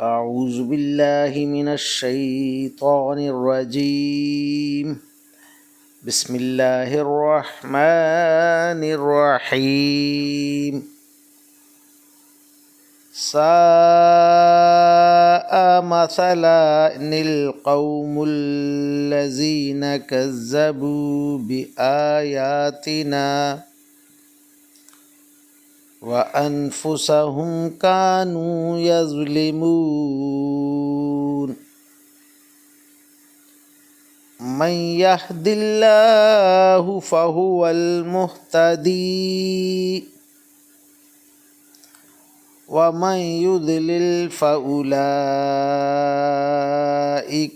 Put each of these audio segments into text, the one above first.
أعوذ بالله من الشيطان الرجيم. بسم الله الرحمن الرحيم. ساء مثلا القوم الذين كذبوا بآياتنا وأنفسهم كانوا يظلمون. من يهد الله فهو المهتدي ومن يضلل فأولئك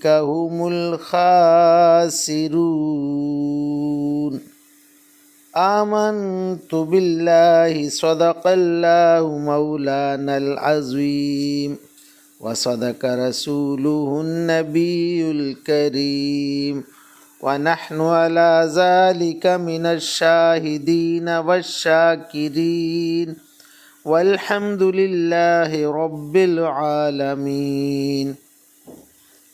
هم الخاسرون. آمنت بالله صدق الله مولانا العظيم وصدق رسوله النبي الكريم ونحن على ذلك من الشاهدين والشاكرين والحمد لله رب العالمین.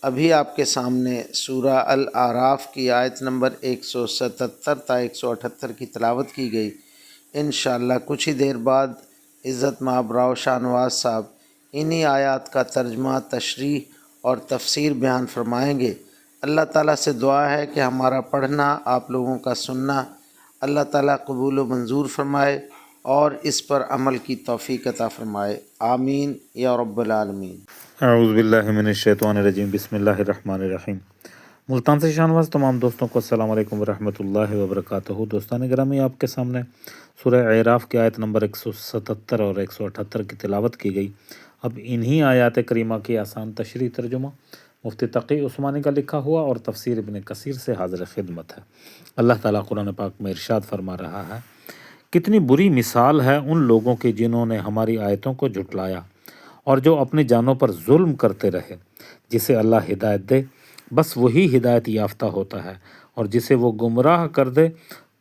ابھی آپ کے سامنے سورہ الاعراف کی آیت نمبر 177 تا 178 کی تلاوت کی گئی. انشاءاللہ کچھ ہی دیر بعد عزت مآب راؤ شاہ نواز صاحب انہی آیات کا ترجمہ، تشریح اور تفسیر بیان فرمائیں گے. اللہ تعالیٰ سے دعا ہے کہ ہمارا پڑھنا، آپ لوگوں کا سننا اللہ تعالیٰ قبول و منظور فرمائے اور اس پر عمل کی توفیق عطا فرمائے. آمین یا رب العالمین. اعوذ باللہ من الشیطان الرجیم. بسم اللہ الرحمن الرحیم. ملتان سے شانواز تمام دوستوں کو السلام علیکم ورحمۃ اللہ وبرکاتہ. دوستان گرامی، آپ کے سامنے سورہ اعراف کی آیت نمبر 177 اور 178 کی تلاوت کی گئی. اب انہی آیات کریمہ کی آسان تشریح ترجمہ مفتی تقی عثمانی کا لکھا ہوا اور تفسیر ابن کثیر سے حاضر خدمت ہے. اللہ تعالیٰ قرآن پاک میں ارشاد فرما رہا ہے، کتنی بری مثال ہے ان لوگوں کی جنہوں نے ہماری آیتوں کو جھٹلایا اور جو اپنی جانوں پر ظلم کرتے رہے. جسے اللہ ہدایت دے بس وہی ہدایت یافتہ ہوتا ہے، اور جسے وہ گمراہ کر دے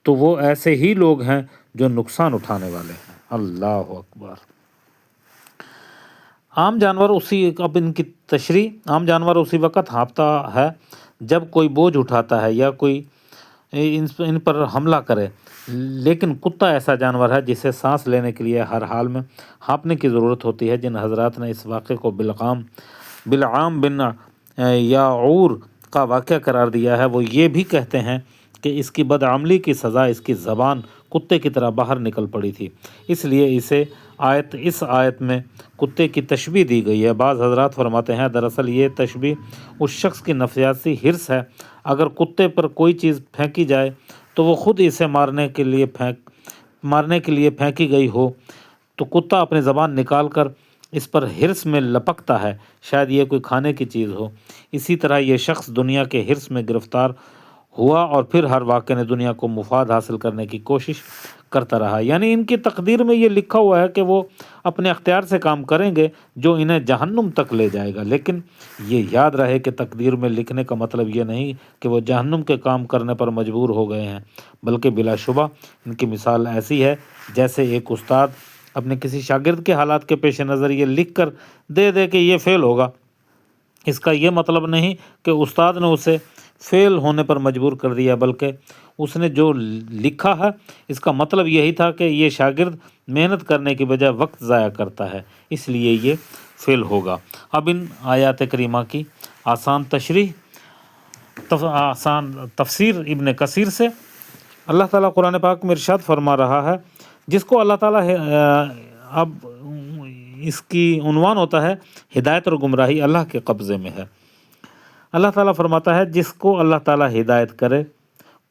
تو وہ ایسے ہی لوگ ہیں جو نقصان اٹھانے والے ہیں. اللہ اکبر. عام جانور اسی وقت ہانپتا ہے جب کوئی بوجھ اٹھاتا ہے یا کوئی ان پر حملہ کرے، لیکن کتا ایسا جانور ہے جسے سانس لینے کے لیے ہر حال میں ہانپنے کی ضرورت ہوتی ہے. جن حضرات نے اس واقعے کو بلعام بن یاعور کا واقعہ قرار دیا ہے، وہ یہ بھی کہتے ہیں کہ اس کی بدعملی کی سزا اس کی زبان کتے کی طرح باہر نکل پڑی تھی، اس لیے اس آیت میں کتے کی تشبیہ دی گئی ہے. بعض حضرات فرماتے ہیں دراصل یہ تشبیہ اس شخص کی نفسیاتی حرص ہے. اگر کتے پر کوئی چیز پھینکی جائے تو وہ خود اسے مارنے کے لیے پھینکی گئی ہو تو کتا اپنی زبان نکال کر اس پر حرص میں لپکتا ہے، شاید یہ کوئی کھانے کی چیز ہو. اسی طرح یہ شخص دنیا کے حرص میں گرفتار ہوا اور پھر ہر واقعے نے دنیا کو مفاد حاصل کرنے کی کوشش کرتا رہا. یعنی ان کی تقدیر میں یہ لکھا ہوا ہے کہ وہ اپنے اختیار سے کام کریں گے جو انہیں جہنم تک لے جائے گا. لیکن یہ یاد رہے کہ تقدیر میں لکھنے کا مطلب یہ نہیں کہ وہ جہنم کے کام کرنے پر مجبور ہو گئے ہیں، بلکہ بلا شبہ ان کی مثال ایسی ہے جیسے ایک استاد اپنے کسی شاگرد کے حالات کے پیش نظر یہ لکھ کر دے کہ یہ فیل ہوگا. اس کا یہ مطلب نہیں کہ استاد نے اسے فیل ہونے پر مجبور کر دیا، بلکہ اس نے جو لکھا ہے اس کا مطلب یہی تھا کہ یہ شاگرد محنت کرنے کی بجائے وقت ضائع کرتا ہے، اس لیے یہ فیل ہوگا. اب ان آیات کریمہ کی آسان تفسیر ابن کثیر سے اللہ تعالیٰ قرآن پاک میں ارشاد فرما رہا ہے، جس کو اللہ تعالیٰ اب اس کی عنوان ہوتا ہے ہدایت اور گمراہی اللہ کے قبضے میں ہے. اللہ تعالیٰ فرماتا ہے جس کو اللہ تعالیٰ ہدایت کرے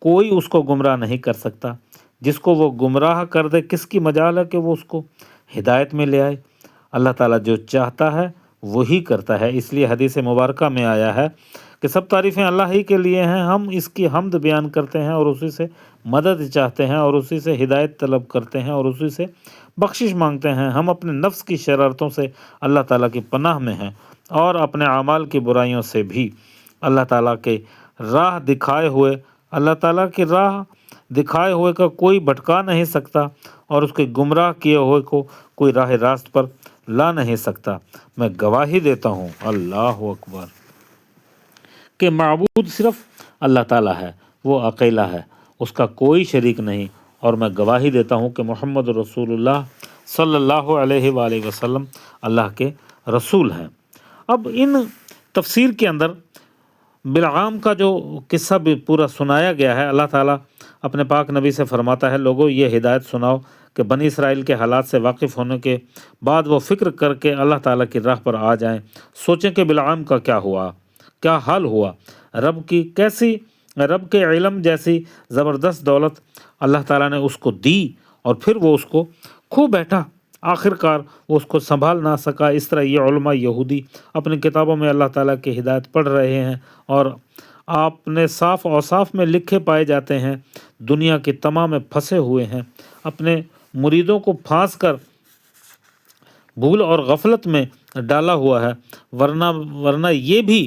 کوئی اس کو گمراہ نہیں کر سکتا، جس کو وہ گمراہ کر دے کس کی مجال ہے کہ وہ اس کو ہدایت میں لے آئے. اللہ تعالیٰ جو چاہتا ہے وہی کرتا ہے. اس لیے حدیث مبارکہ میں آیا ہے کہ سب تعریفیں اللہ ہی کے لیے ہیں، ہم اس کی حمد بیان کرتے ہیں اور اسی سے مدد چاہتے ہیں اور اسی سے ہدایت طلب کرتے ہیں اور اسی سے بخشش مانگتے ہیں. ہم اپنے نفس کی شرارتوں سے اللہ تعالیٰ کی پناہ میں ہیں اور اپنے اعمال کی برائیوں سے بھی. اللہ تعالیٰ کی راہ دکھائے ہوئے کا کوئی بھٹکا نہیں سکتا اور اس کے گمراہ کیے ہوئے کو کوئی راہ راست پر لا نہیں سکتا۔ میں گواہی دیتا ہوں، اللہ اکبر، کہ معبود صرف اللہ تعالیٰ ہے، وہ اکیلا ہے، اس کا کوئی شریک نہیں، اور میں گواہی دیتا ہوں کہ محمد رسول اللہ صلی اللہ علیہ وآلہ وسلم اللہ کے رسول ہیں۔ اب ان تفسیر کے اندر بلعام کا جو قصہ بھی پورا سنایا گیا ہے، اللہ تعالیٰ اپنے پاک نبی سے فرماتا ہے، لوگوں یہ ہدایت سناؤ کہ بنی اسرائیل کے حالات سے واقف ہونے کے بعد وہ فکر کر کے اللہ تعالیٰ کی راہ پر آ جائیں، سوچیں کہ بلعام کا کیا ہوا، کیا حال ہوا، رب کے علم جیسی زبردست دولت اللہ تعالیٰ نے اس کو دی، اور پھر وہ اس کو کھو بیٹھا، آخر کار وہ اس کو سنبھال نہ سکا۔ اس طرح یہ علماء یہودی اپنی کتابوں میں اللہ تعالیٰ کی ہدایت پڑھ رہے ہیں، اور آپ نے صاف اوصاف میں لکھے پائے جاتے ہیں، دنیا کی تمام میں پھنسے ہوئے ہیں، اپنے مریدوں کو پھانس کر بھول اور غفلت میں ڈالا ہوا ہے، ورنہ یہ بھی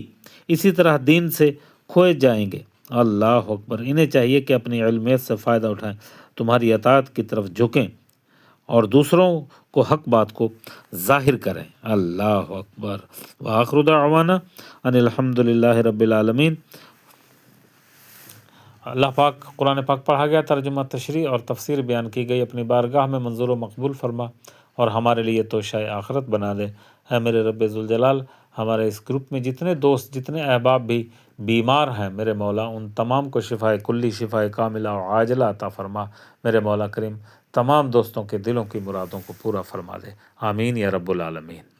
اسی طرح دین سے کھوئے جائیں گے۔ اللہ اکبر، انہیں چاہیے کہ اپنی علمیت سے فائدہ اٹھائیں، تمہاری اطاعت کی طرف جھکیں اور دوسروں کو حق بات کو ظاہر کریں۔ اللہ اکبر، وآخر دعوانا ان الحمد للہ رب العالمین۔ اللہ پاک، قرآن پاک پڑھا گیا، ترجمہ، تشریح اور تفسیر بیان کی گئی، اپنی بارگاہ میں منظور و مقبول فرما اور ہمارے لیے توشہ آخرت بنا دے۔ اے میرے رب ذوالجلال، ہمارے اس گروپ میں جتنے دوست، جتنے احباب بھی بیمار ہیں میرے مولا، ان تمام کو شفائے کلی، شفائے کاملہ و عاجلہ عطا فرما میرے مولا کریم، تمام دوستوں کے دلوں کی مرادوں کو پورا فرما دے، آمین یا رب العالمین۔